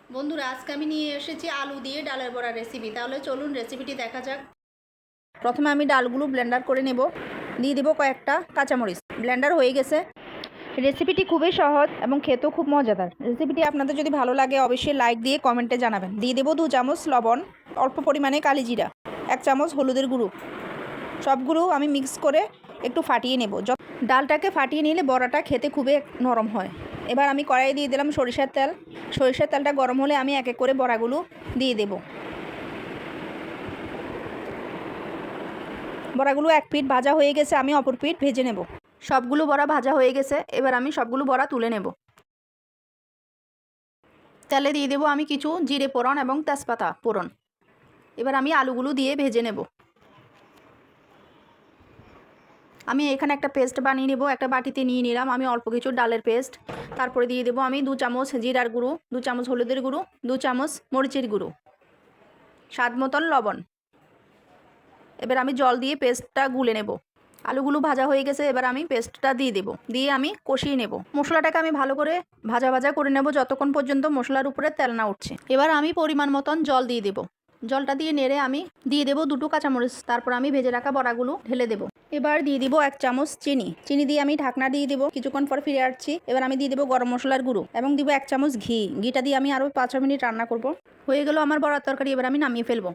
বন্ধুরা, আজকে আমি নিয়ে এসেছি আলু দিয়ে ডালের বড়া রেসিপি। তাহলে চলুন রেসিপিটি দেখা যাক। প্রথমে আমি ডালগুলো ব্লেন্ডার করে নেব। দিয়ে দেবো কয়েকটা কাঁচামরিচ। ব্লেন্ডার হয়ে গেছে। রেসিপিটি খুবই সহজ এবং খেতেও খুব মজাদার। রেসিপিটি আপনাদের যদি ভালো লাগে অবশ্যই লাইক দিয়ে কমেন্টে জানাবেন। দিয়ে দেবো 2 চামচ লবণ, অল্প পরিমাণে কালি জিরা, 1 চামচ হলুদের গুঁড়ো। সবগুলো আমি মিক্স করে একটু ফাটিয়ে নেব। ডালটাকে ফাটিয়ে নিলে বড়াটা খেতে খুবই নরম হয়। এবার আমি কড়াইয়ে দিয়ে দিলাম সরিষার তেল। সরিষার তেলটা গরম হলে আমি এক এক করে বড়াগুলো দিয়ে দেব। বড়াগুলো এক পিঠ ভাজা হয়ে গেছে, আমি অপর পিঠ ভেজে নেব। সবগুলো বড়া ভাজা হয়ে গেছে, এবার আমি সবগুলো বড়া তুলে নেব। তেলে দিয়ে দেবো আমি কিছু জিরে ফোড়ন এবং তেজপাতা ফোড়ন। এবার আমি আলুগুলো দিয়ে ভেজে নেব। আমি এখানে একটা পেস্ট বানিয়ে নেব। একটা বাটিতে নিয়ে নিলাম আমি অল্প কিছু ডালের পেস্ট। তারপরে দিয়ে দেবো আমি 2 চামচ জিরার গুঁড়ো, 2 চামচ হলুদের গুঁড়ো, 2 চামচ মরিচের গুঁড়ো, স্বাদ মতন লবণ। এবার আমি জল দিয়ে পেস্টটা গুলে নেব। আলুগুলো ভাজা হয়ে গেছে, এবার আমি পেস্টটা দিয়ে দেব। দিয়ে আমি কষিয়ে নেব। মশলাটাকে আমি ভালো করে ভাজা ভাজা করে নেব যতক্ষণ পর্যন্ত মশলার উপরে তেল না উঠছে। এবার আমি পরিমাণ মতন জল দিয়ে দেব। জলটা দিয়ে নেড়ে আমি দিয়ে দেবো 2টো কাঁচামরিচ। তারপর আমি ভেজে রাখা বড়াগুলো ঢেলে দেবো। এবার দিয়ে দিব 1 চামচ চিনি। চিনি দিয়ে আমি ঢাকনা দিয়ে দেবো। কিছুক্ষণ পর ফিরে আসছি। এবার আমি দিয়ে দেবো গরম মশলার গুঁড়ো এবং দিব 1 চামচ ঘি। ঘিটা দিয়ে আমি আরও 5 মিনিট রান্না করব। হয়ে গেল আমার বড়ার তরকারি। এবার আমি নামিয়ে ফেলবো।